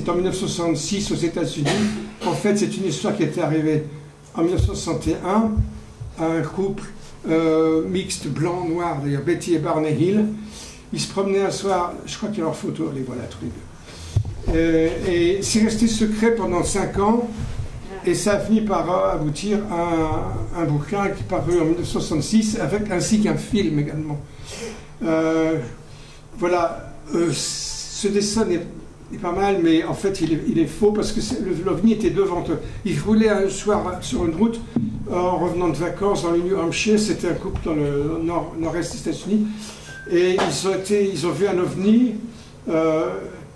c'est en 1966 aux États-Unis. En fait, c'est une histoire qui était arrivée en 1961 à un couple mixte blanc-noir, d'ailleurs, Betty et Barney Hill. Ils se promenaient un soir, je crois qu'il y a leurs photos, les voilà tous les deux. Et c'est resté secret pendant 5 ans, et ça a fini par aboutir à un bouquin qui est paru en 1966, ainsi qu'un film également. Voilà, ce dessin est pas mal, mais en fait il est faux parce que l'OVNI était devant eux. Ils roulaient un soir sur une route en revenant de vacances dans le New Hampshire. C'était un couple dans le nord-est des États-Unis, et ils ont vu un OVNI.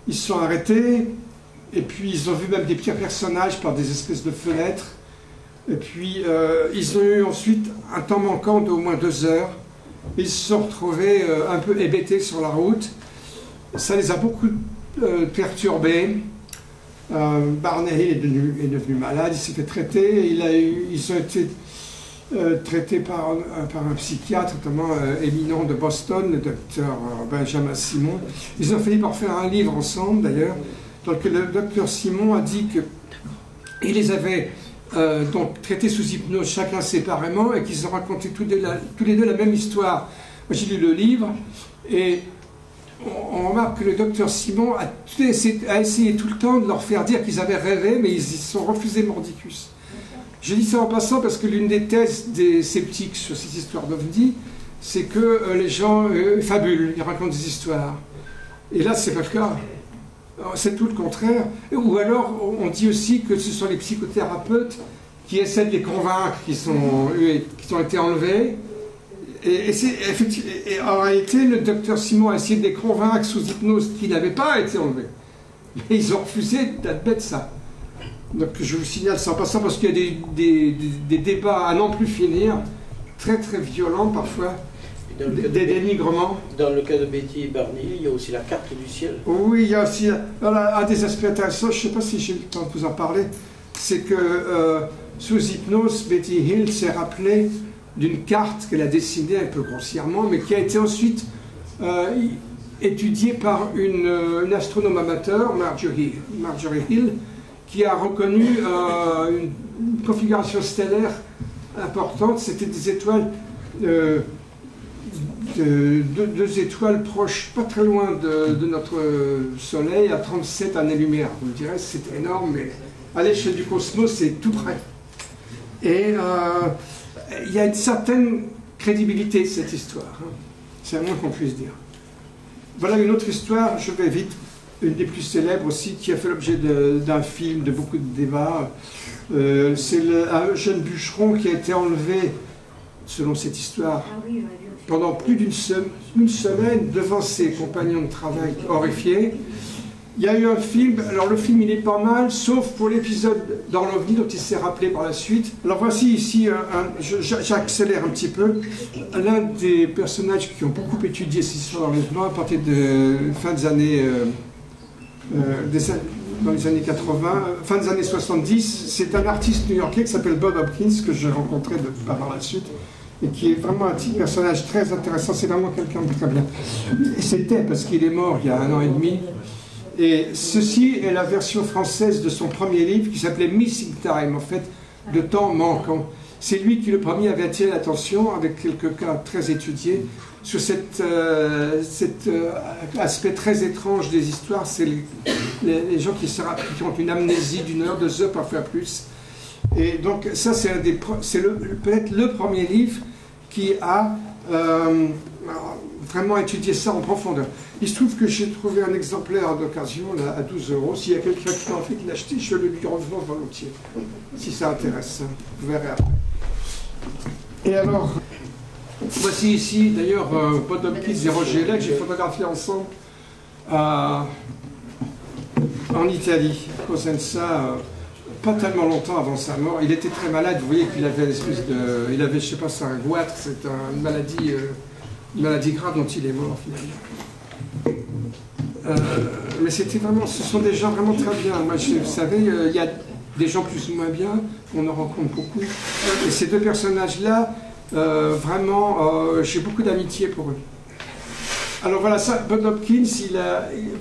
Ils se sont arrêtés, et puis ils ont vu même des petits personnages par des espèces de fenêtres. Et puis ils ont eu ensuite un temps manquant d'au moins 2 heures. Ils se sont retrouvés un peu hébétés sur la route. Ça les a beaucoup perturbés. Barney Hill est devenu malade, il s'est fait traiter. Ils ont été traités par un psychiatre, notamment éminent de Boston, le docteur Benjamin Simon. Ils ont fini par faire un livre ensemble, d'ailleurs, dans lequel le docteur Simon a dit qu'il les avait donc traités sous hypnose, chacun séparément, et qu'ils ont raconté tous les deux la même histoire. Moi, j'ai lu le livre, et on remarque que le docteur Simon a essayé tout le temps de leur faire dire qu'ils avaient rêvé, mais ils se sont refusés mordicus. Je dis ça en passant parce que l'une des thèses des sceptiques sur cette histoire d'OVNI, c'est que les gens fabulent, ils racontent des histoires. Et là, c'est pas le cas. C'est tout le contraire. Ou alors, on dit aussi que ce sont les psychothérapeutes qui essaient de les convaincre qu'ils ont été enlevés. Et en réalité, le docteur Simon a essayé de les convaincre sous hypnose qu'ils n'avaient pas été enlevés. Mais ils ont refusé d'admettre ça. Donc je vous signale ça en passant parce qu'il y a des débats à n'en plus finir, très très violents parfois, des dénigrements. Dans le cas de Betty et Barney, il y a aussi la carte du ciel. Oui, il y a aussi un des aspects intéressants, je ne sais pas si j'ai le temps de vous en parler, c'est que sous hypnose, Betty Hill s'est rappelée d'une carte qu'elle a dessinée un peu grossièrement, mais qui a été ensuite étudiée par une astronome amateur, Marjorie Hill, qui a reconnu une configuration stellaire importante. C'était des étoiles, deux étoiles proches, pas très loin de notre Soleil, à 37 années-lumière. Vous me direz, c'est énorme, mais à l'échelle du cosmos, c'est tout près. Et il y a une certaine crédibilité de cette histoire. Hein. C'est à moins qu'on puisse dire. Voilà une autre histoire, je vais vite. Une des plus célèbres aussi, qui a fait l'objet d'un film, de beaucoup de débats. C'est un jeune bûcheron qui a été enlevé, selon cette histoire, pendant plus d'une semaine devant ses compagnons de travail horrifiés. Il y a eu un film, alors le film il est pas mal, sauf pour l'épisode dans l'OVNI dont il s'est rappelé par la suite. Alors voici ici, j'accélère un petit peu, l'un des personnages qui ont beaucoup étudié cette histoire d'enlèvement à partir de fin des années... dans les années 80, fin des années 70, c'est un artiste new-yorkais qui s'appelle Bob Hopkins, que j'ai rencontré par la suite, et qui est vraiment un petit personnage très intéressant. C'est vraiment quelqu'un de très bien. Et c'était parce qu'il est mort il y a 1 an et demi. Et ceci est la version française de son premier livre qui s'appelait Missing Time, en fait, de temps manquant. C'est lui qui, le premier, avait attiré l'attention, avec quelques cas très étudiés, sur cet aspect très étrange des histoires. C'est les gens qui ont une amnésie d'1 heure, 2 heures, parfois plus. Et donc, ça, c'est peut-être le premier livre qui a vraiment étudié ça en profondeur. Il se trouve que j'ai trouvé un exemplaire d'occasion là, à 12 €. S'il y a quelqu'un qui a envie de l'acheter, je le lui revends volontiers, si ça intéresse. Vous verrez après. Et alors, voici ici, d'ailleurs, Bob Hopkins et Roger Lake, j'ai photographié ensemble en Italie, à Cosenza, pas tellement longtemps avant sa mort. Il était très malade, vous voyez qu'il avait l'espèce de... Il avait, je ne sais pas, c'est un goitre, c'est une maladie grave dont il est mort finalement. Mais c'était vraiment, ce sont des gens vraiment très bien. Moi, vous savez, il y a des gens plus ou moins bien, on en rencontre beaucoup. Et ces deux personnages-là, vraiment, j'ai beaucoup d'amitié pour eux. Alors voilà, ça, Bob Hopkins,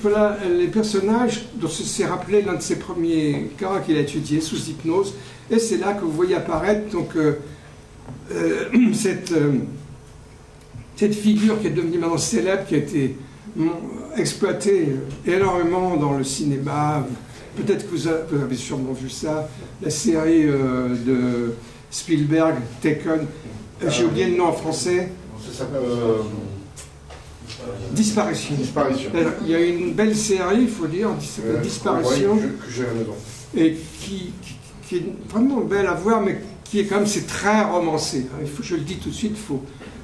voilà les personnages dont s'est rappelé l'un de ses premiers cas qu'il a étudié sous hypnose, et c'est là que vous voyez apparaître donc, cette figure qui est devenue maintenant célèbre, qui a été exploitée énormément dans le cinéma. Peut-être que vous avez sûrement vu ça, la série de Spielberg, Taken, j'ai oublié le nom en français. Ça s'appelle... Disparition. Il y a une belle série, il faut dire, qui s'appelle Disparition, que j'ai à la maison. Et qui est vraiment belle à voir, mais qui est quand même, c'est très romancé. Je le dis tout de suite, il faut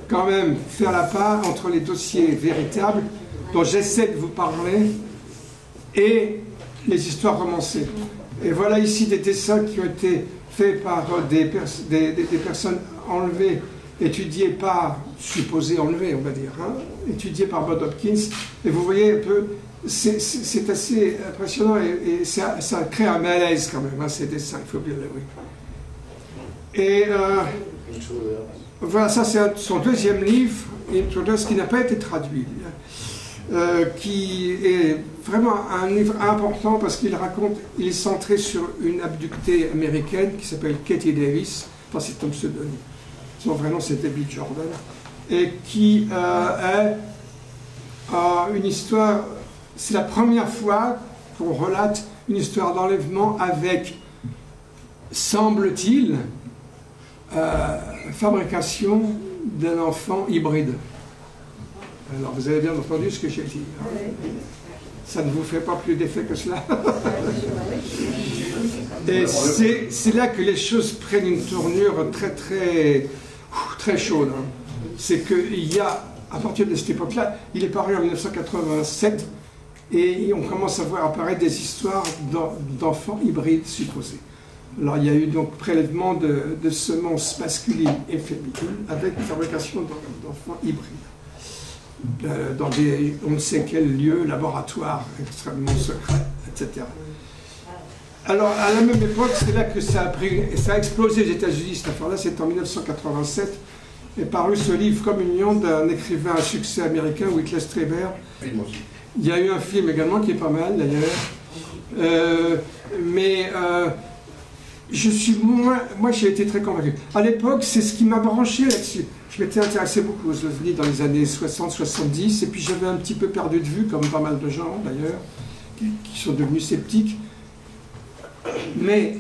quand même faire la part entre les dossiers véritables dont j'essaie de vous parler et les histoires romancées. Et voilà ici des dessins qui ont été faits par des personnes enlevées, étudiées par, supposées enlevées, on va dire, étudiées par Bob Hopkins. Et vous voyez un peu, c'est assez impressionnant et ça crée un malaise quand même, ces dessins, il faut bien l'avouer. Et voilà, ça c'est son deuxième livre, Introduce, qui n'a pas été traduit, qui est vraiment un livre important parce qu'il raconte, il est centré sur une abductée américaine qui s'appelle Katie Davis, enfin c'est un pseudonyme, son vrai nom c'est Debbie Jordan, et qui est une histoire, c'est la première fois qu'on relate une histoire d'enlèvement avec, semble-t-il, fabrication d'un enfant hybride. Alors vous avez bien entendu ce que j'ai dit. Ça ne vous fait pas plus d'effet que cela. Et c'est là que les choses prennent une tournure très chaude. C'est qu'il y a, à partir de cette époque-là, il est paru en 1987, et on commence à voir apparaître des histoires d'enfants hybrides supposés. Alors il y a eu donc prélèvement de semences masculines et féminines avec fabrication d'enfants hybrides. Dans des on ne sait quel lieu, laboratoires extrêmement secrets, etc. Alors à la même époque, c'est là que ça a explosé aux États-Unis, cette affaire-là, c'est en 1987, est paru ce livre Communion d'un écrivain à succès américain, Whitley Strieber. Il y a eu un film également qui est pas mal d'ailleurs, mais moi j'ai été très convaincu. À l'époque, c'est ce qui m'a branché là-dessus. Je m'étais intéressé beaucoup aux ovnis dans les années 60-70, et puis j'avais un petit peu perdu de vue, comme pas mal de gens d'ailleurs, qui sont devenus sceptiques. Mais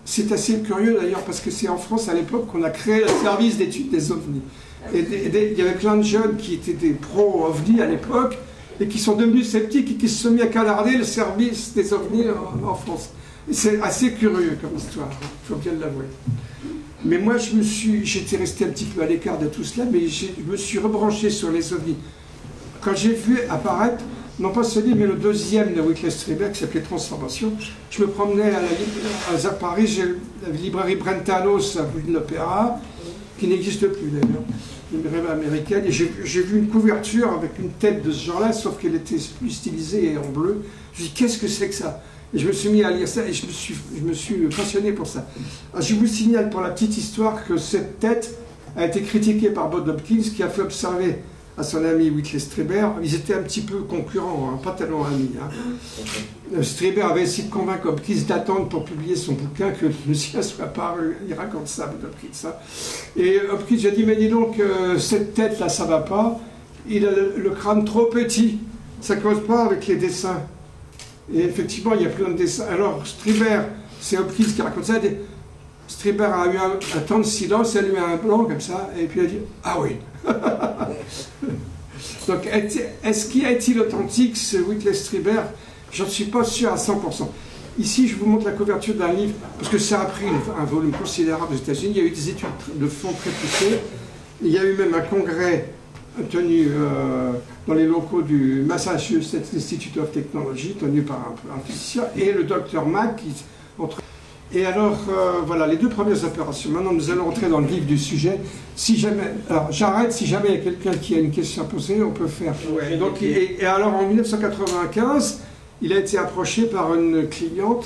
c'est assez curieux d'ailleurs, parce que c'est en France à l'époque qu'on a créé le service d'études des ovnis. Et il y avait plein de jeunes qui étaient des pro-ovnis à l'époque, et qui sont devenus sceptiques et qui se sont mis à canarder le service des ovnis en France. C'est assez curieux comme histoire, il faut bien l'avouer. Mais moi, j'étais resté un petit peu à l'écart de tout cela, mais je me suis rebranché sur les ovnis. Quand j'ai vu apparaître, non pas celui, mais le deuxième de Whitley Strieber, qui s'appelait Transformation, je me promenais à Paris, j'ai la librairie Brentanos, à rue de l'Opéra, qui n'existe plus d'ailleurs, une librairie américaine, et j'ai vu une couverture avec une tête de ce genre-là, sauf qu'elle était plus stylisée et en bleu. Je me suis dit, qu'est-ce que c'est que ça? Et je me suis mis à lire ça et je me suis passionné pour ça. Alors, je vous signale pour la petite histoire que cette tête a été critiquée par Bob Hopkins, qui a fait observer à son ami Whitley Strieber. Ils étaient un petit peu concurrents, pas tellement amis. Strieber avait essayé de convaincre Hopkins d'attendre pour publier son bouquin, que le sien soit paru. Il raconte ça, Bob Hopkins. Et Hopkins a dit, mais dis donc, cette tête-là, ça va pas. Il a le crâne trop petit. Ça ne cause pas avec les dessins. Et effectivement, il y a plein de dessins. Alors, Strieber, c'est Hopkins qui raconte ça. Strieber a eu un temps de silence, elle lui a un blanc comme ça, et puis elle a dit « Ah oui !» Donc, est-il authentique, ce Whitley Strieber? Je ne suis pas sûr à 100%. Ici, je vous montre la couverture d'un livre, parce que ça a pris un volume considérable aux États-Unis. Il y a eu des études de fond très poussées. Il y a eu même un congrès tenu dans les locaux du Massachusetts Institute of Technology, tenu par un physicien, et le docteur Mack. Et alors, voilà, les deux premières opérations. Maintenant, nous allons entrer dans le vif du sujet. Si jamais, alors j'arrête, si jamais il y a quelqu'un qui a une question à poser, on peut faire. Ouais, donc, et alors, en 1995, il a été approché par une cliente,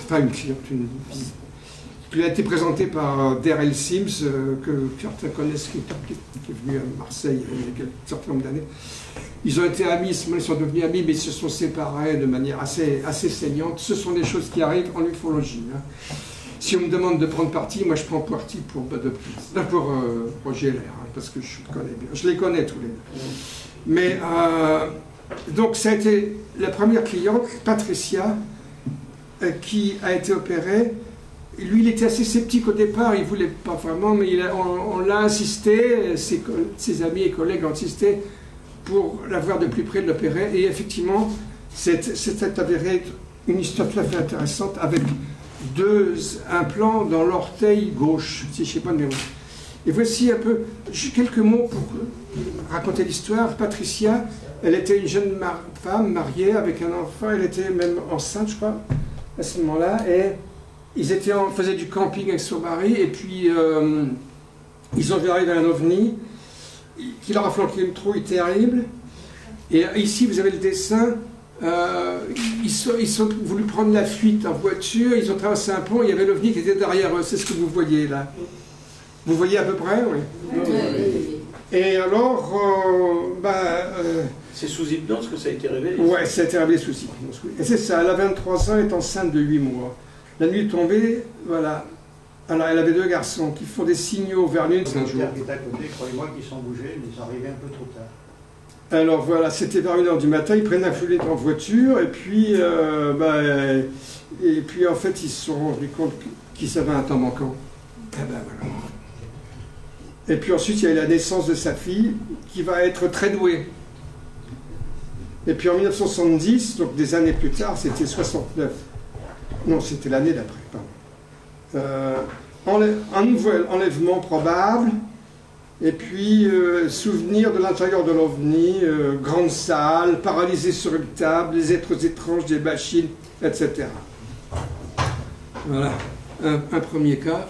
Il a été présenté par Darrell Sims, que certains connaissent, qui est venu à Marseille il y a un certain nombre d'années. Ils ont été amis, ils sont devenus amis, mais ils se sont séparés de manière assez saignante. Ce sont des choses qui arrivent en ufologie. Hein. Si on me demande de prendre parti, moi je prends parti pour Roger Lair, hein, parce que je connais bien. Je les connais tous les deux. Mais donc ça a été la première cliente, Patricia, qui a été opérée. Lui, il était assez sceptique au départ, il ne voulait pas vraiment, mais on l'a insisté, ses amis et collègues ont insisté pour la voir de plus près, de l'opérer. Et effectivement, c'est avéré une histoire tout à fait intéressante avec 2 implants dans l'orteil gauche, si je ne sais pas de mémoire. Et voici un peu quelques mots pour raconter l'histoire. Patricia, elle était une jeune femme mariée avec un enfant, elle était même enceinte, je crois, à ce moment-là, et ils faisaient du camping avec son mari, et puis ils ont vu arriver un ovni qui leur a flanqué une trouille terrible. Et ici, vous avez le dessin. Ils ont voulu prendre la fuite en voiture, ils ont traversé un pont, il y avait l'ovni qui était derrière eux, c'est ce que vous voyez là. Vous voyez à peu près, oui. Et alors, c'est sous hypnose que ça a été révélé? Oui, ça a été révélé sous hypnose. Oui. Et c'est ça, elle a 23 ans, elle est enceinte de 8 mois. La nuit est tombée, voilà. Alors, elle avait 2 garçons qui font des signaux vers lui. C'est un jour. Qui est à côté, croyez-moi qu'ils sont bougés, mais ils sont arrivés un peu trop tard. Alors voilà, c'était vers 1h du matin, ils prennent un fluide en voiture, et puis en fait, ils se sont rendus compte qu'ils avaient un temps manquant. Et ben voilà. Et puis ensuite, il y a eu la naissance de sa fille, qui va être très douée. Et puis en 1970, donc des années plus tard, c'était 69. Non, c'était l'année d'après, pardon. Un nouvel enlèvement probable, et puis souvenir de l'intérieur de l'OVNI, grande salle, paralysé sur une table, les êtres étranges, des machines, etc. Voilà, un premier cas.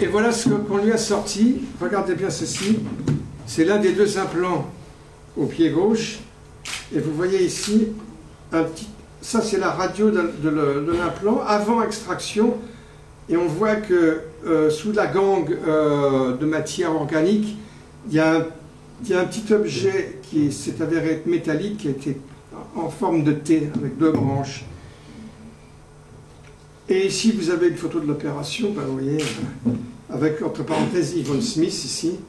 Et voilà ce qu'on lui a sorti. Regardez bien ceci. C'est l'un des 2 implants au pied gauche. Et vous voyez ici, ça c'est la radio de l'implant avant extraction. Et on voit que sous la gangue de matière organique, il y a un petit objet qui s'est avéré être métallique, qui était en forme de T, avec 2 branches. Et ici, vous avez une photo de l'opération, ben, vous voyez, avec, entre parenthèses, Yvonne Smith, ici,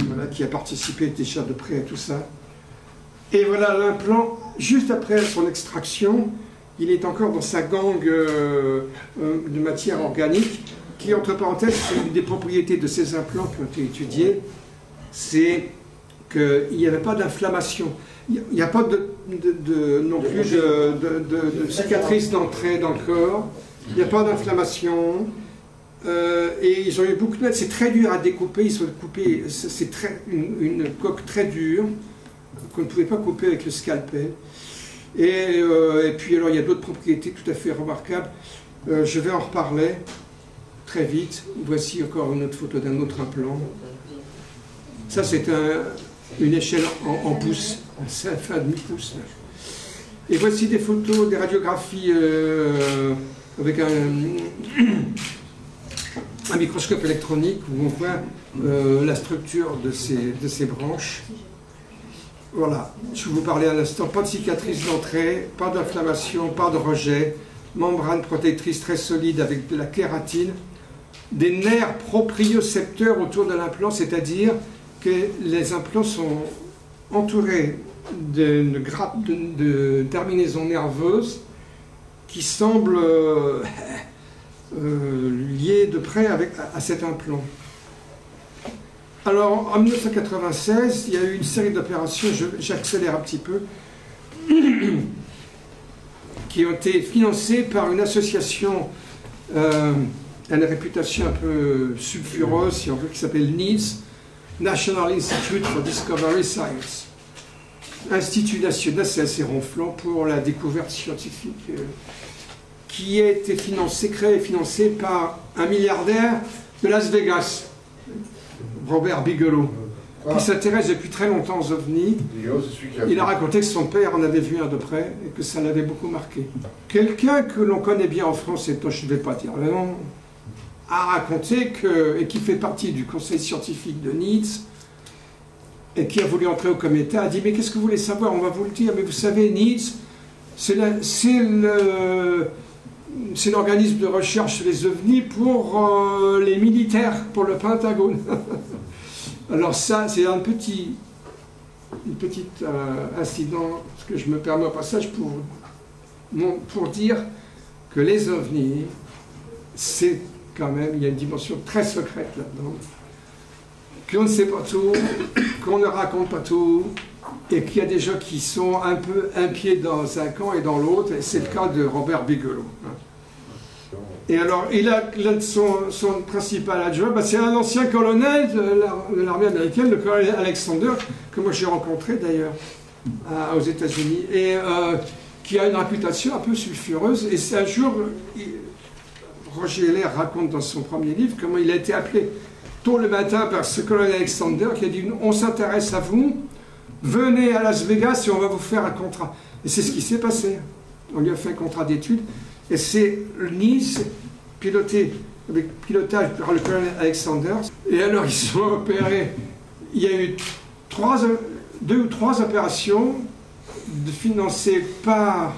voilà, qui a participé déjà de près à tout ça. Et voilà l'implant, juste après son extraction, il est encore dans sa gangue de matière organique, qui, entre parenthèses, c'est une des propriétés de ces implants qui ont été étudiés, c'est qu'il n'y avait pas d'inflammation. Il n'y a pas non plus de cicatrice d'entrée dans le corps, il n'y a pas d'inflammation, et ils ont eu beaucoup de mal. C'est très dur à découper, ils ont coupé, c'est une coque très dure, qu'on ne pouvait pas couper avec le scalpel. Et puis alors il y a d'autres propriétés tout à fait remarquables. Je vais en reparler très vite. Voici encore une autre photo d'un autre implant. Ça c'est une échelle en pouces, ça fait un demi-pouce. Et voici des photos, des radiographies avec un microscope électronique où on voit la structure de ces branches. Voilà, je vous parlais à l'instant, pas de cicatrice d'entrée, pas d'inflammation, pas de rejet, membrane protectrice très solide avec de la kératine, des nerfs propriocepteurs autour de l'implant, c'est-à-dire que les implants sont entourés d'une grappe de terminaisons nerveuses qui semblent liées de près à cet implant. Alors, en 1996, il y a eu une série d'opérations, j'accélère un petit peu, qui ont été financées par une association à une réputation un peu sulfureuse, si on veut, qui s'appelle NIDS, National Institute for Discovery Science. Institut national, c'est assez ronflant, pour la découverte scientifique, qui a été créé et financé par un milliardaire de Las Vegas, Robert Bigelow, qui s'intéresse depuis très longtemps aux ovnis. Il a raconté que son père en avait vu un de près et que ça l'avait beaucoup marqué. Quelqu'un que l'on connaît bien en France, et dont je ne vais pas dire le nom, a raconté et qui fait partie du conseil scientifique de Nice, et qui a voulu entrer au comité, a dit, mais qu'est-ce que vous voulez savoir? On va vous le dire, mais vous savez, Nice, c'est l'organisme de recherche sur les ovnis pour les militaires, pour le Pentagone. Alors ça, c'est un petit incident, ce que je me permets au passage pour dire que les ovnis, c'est quand même, il y a une dimension très secrète là-dedans, qu'on ne sait pas tout, qu'on ne raconte pas tout, et qu'il y a des gens qui sont un peu un pied dans un camp et dans l'autre, et c'est le cas de Robert Bigelow. Et alors, il a son principal adjoint, c'est un ancien colonel de l'armée américaine, le colonel Alexander, que moi j'ai rencontré d'ailleurs aux États-Unis, et qui a une réputation un peu sulfureuse. Et c'est un jour, Roger Heller raconte dans son premier livre comment il a été appelé tôt le matin par ce colonel Alexander qui a dit « On s'intéresse à vous, venez à Las Vegas et on va vous faire un contrat. » Et c'est ce qui s'est passé. On lui a fait un contrat d'études. Et c'est Nice, avec pilotage par le colonel Alexander. Et alors, ils sont opérés. Il y a eu 2 ou 3 opérations financées par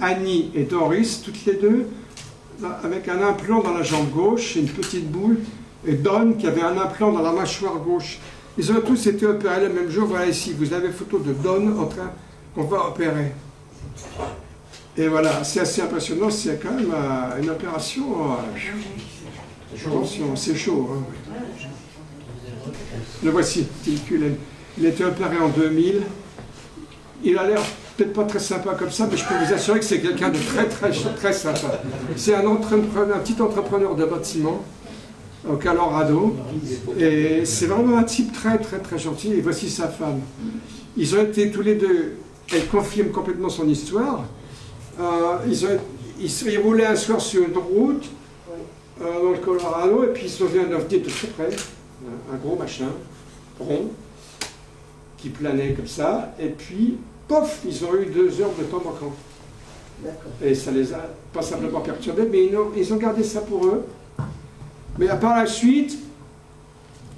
Annie et Doris, toutes les deux, avec un implant dans la jambe gauche et une petite boule. Et Don, qui avait un implant dans la mâchoire gauche. Ils ont tous été opérés le même jour. Voilà ici, vous avez photo de Don en train qu'on va opérer. Et voilà, c'est assez impressionnant, c'est quand même une opération. Attention, c'est chaud. Hein. Le voici, il a été opéré en 2000. Il a l'air peut-être pas très sympa comme ça, mais je peux vous assurer que c'est quelqu'un de très, très, très sympa. C'est un petit entrepreneur de bâtiment au Colorado. Et c'est vraiment un type très, très, très gentil. Et voici sa femme. Ils ont été tous les deux, elle confirme complètement son histoire. Ils roulaient un soir sur une route dans le Colorado, et puis ils ont vu un ovni de très près, un gros machin, rond, qui planait comme ça, et puis, pof, ils ont eu 2 heures de temps manquant. Et ça les a pas simplement perturbés, mais ils ont gardé ça pour eux. Mais par la suite,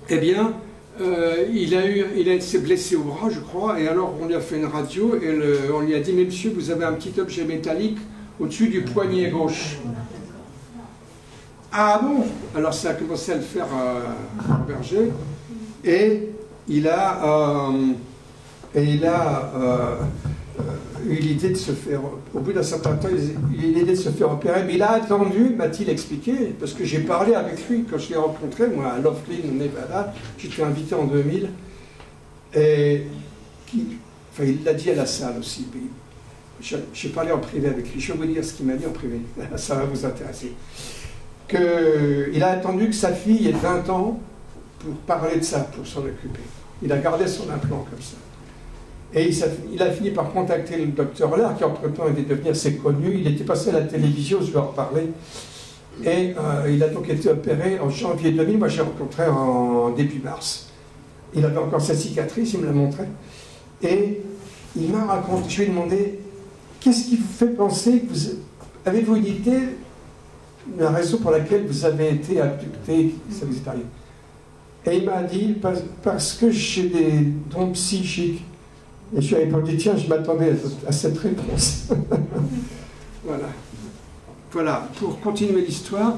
eh bien, il s'est blessé au bras, je crois, et alors on lui a fait une radio, et on lui a dit, mais monsieur, vous avez un petit objet métallique au-dessus du poignet gauche. Ah bon? Alors ça a commencé à le faire berger, et il a eu l'idée de se faire, au bout d'un certain temps, il a eu l'idée de se faire opérer, mais il a attendu, m'a-t-il expliqué, parce que j'ai parlé avec lui quand je l'ai rencontré, moi, à Laughlin, au Nevada, j'étais invité en 2000, et il l'a dit à la salle aussi, j'ai parlé en privé avec lui, je vais vous dire ce qu'il m'a dit en privé, ça va vous intéresser, qu'il a attendu que sa fille ait 20 ans pour parler de ça, pour s'en occuper. Il a gardé son implant comme ça. Et il a fini par contacter le docteur Lair, qui entre-temps était devenu assez connu. Il était passé à la télévision, je lui en reparler. Et il a donc été opéré en janvier 2000. Moi, j'ai rencontré en début mars. Il avait encore sa cicatrice, il me l'a montré. Et il m'a raconté, je lui ai demandé, qu'est-ce qui vous fait penser que avez-vous une idée de la raison pour laquelle vous avez été abducté, ça vous est arrivé? Et il m'a dit, parce que j'ai des dons psychiques. Et je lui ai répondu, tiens, je m'attendais à cette réponse. Voilà, pour continuer l'histoire,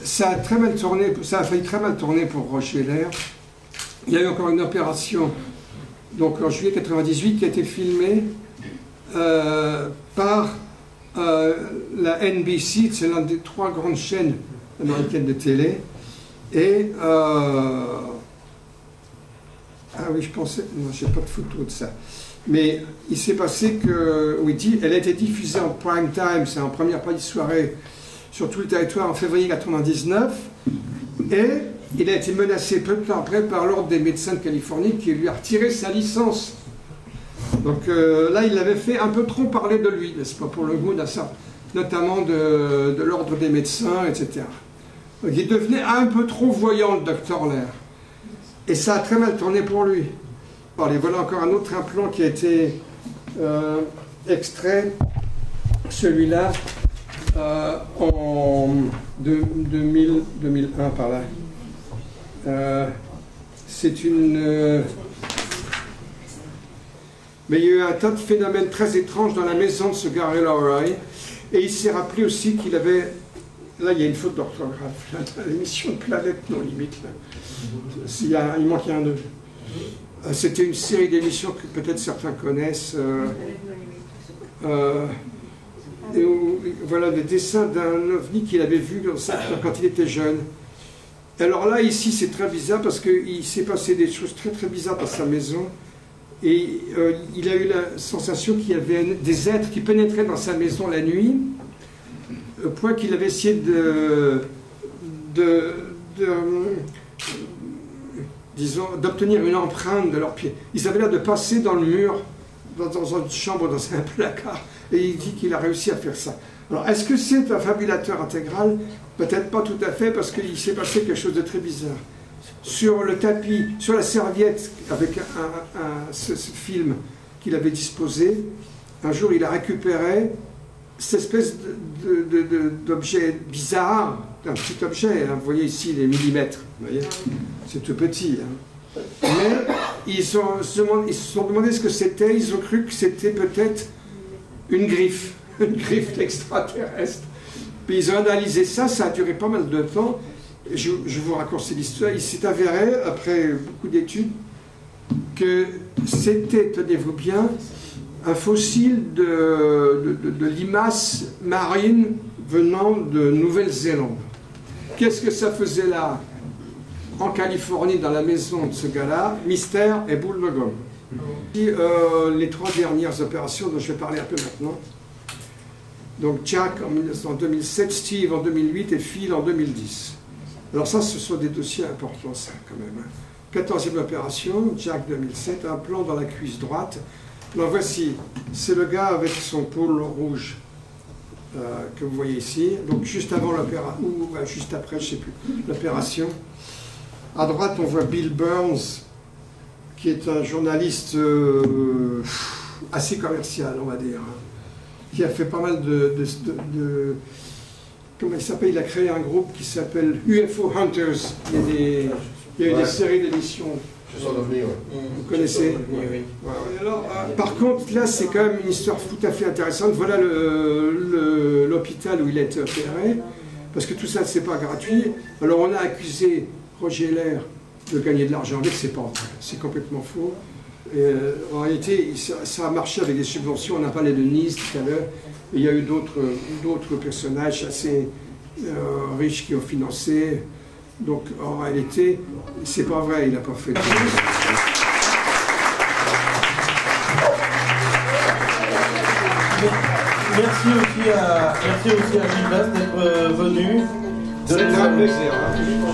ça a failli très mal tourner pour Roger Heller. Il y a eu encore une opération, donc en juillet 98, qui a été filmée par la NBC, c'est l'une des 3 grandes chaînes américaines de télé. Et ah oui, je pensais, non, j'ai pas de photo de ça. Mais il s'est passé que, elle a été diffusée en prime time, c'est en première partie de soirée, sur tout le territoire en février 1999. Et il a été menacé peu de temps après par l'Ordre des médecins de Californie qui lui a retiré sa licence. Donc là, il avait fait un peu trop parler de lui, n'est-ce pas, pour le goût d'un certain, notamment de l'Ordre des médecins, etc. Donc il devenait un peu trop voyant, le docteur Lair. Et ça a très mal tourné pour lui. Bon, et voilà encore un autre implant qui a été extrait. Celui-là, en 2001 par là. C'est une... mais il y a eu un tas de phénomènes très étranges dans la maison de ce Gary Lowry. Et il s'est rappelé aussi qu'il avait... Là, il y a une faute d'orthographe. L'émission de Planète, non, limite. Là. Il manque un nœud. C'était une série d'émissions que peut-être certains connaissent. Et où, voilà le dessin d'un ovni qu'il avait vu quand il était jeune. Alors là, ici, c'est très bizarre parce qu'il s'est passé des choses très très bizarres dans sa maison. Et il a eu la sensation qu'il y avait des êtres qui pénétraient dans sa maison la nuit, au point qu'il avait essayé disons, d'obtenir une empreinte de leurs pieds. Ils avaient l'air de passer dans le mur, dans une chambre, dans un placard, et il dit qu'il a réussi à faire ça. Alors, est-ce que c'est un fabulateur intégral? Peut-être pas tout à fait, parce qu'il s'est passé quelque chose de très bizarre. Sur le tapis, sur la serviette, avec ce film qu'il avait disposé, un jour il a récupéré cette espèce d'objet bizarre, un petit objet, hein, vous voyez ici les millimètres, c'est tout petit. Hein. Mais ils se sont demandé ce que c'était, ils ont cru que c'était peut-être une griffe extraterrestre. Puis ils ont analysé ça, ça a duré pas mal de temps. Je vous raccourcis l'histoire. Il s'est avéré, après beaucoup d'études, que c'était, tenez-vous bien, un fossile de limace marine venant de Nouvelle-Zélande. Qu'est-ce que ça faisait là, en Californie, dans la maison de ce gars-là? Mystère et boule de gomme. Et, les 3 dernières opérations dont je vais parler un peu maintenant. Donc Jack en 2007, Steve en 2008 et Phil en 2010. Alors ça, ce sont des dossiers importants, ça, quand même. 14e opération, Jack 2007, un plan dans la cuisse droite. Alors voici, c'est le gars avec son pôle rouge que vous voyez ici. Donc juste avant l'opération, ou juste après, je ne sais plus, l'opération. À droite, on voit Bill Burns, qui est un journaliste assez commercial, on va dire, qui a fait pas mal comment il s'appelle? Il a créé un groupe qui s'appelle UFO Hunters. Il y a eu des séries d'émissions. Vous connaissez? Oui. Alors, par contre, là, c'est quand même une histoire tout à fait intéressante. Voilà l'hôpital où il a été opéré, parce que tout ça, c'est pas gratuit. Alors, on a accusé Roger Lair de gagner de l'argent avec, c'est pas vrai. C'est complètement faux. En réalité, ça a marché avec des subventions. On a parlé de Nice tout à l'heure. Il y a eu d'autres personnages assez riches qui ont financé. Donc, en réalité, c'est pas vrai, il n'a pas fait de... Merci aussi à Gilles d'être venu. C'était un plaisir. Hein.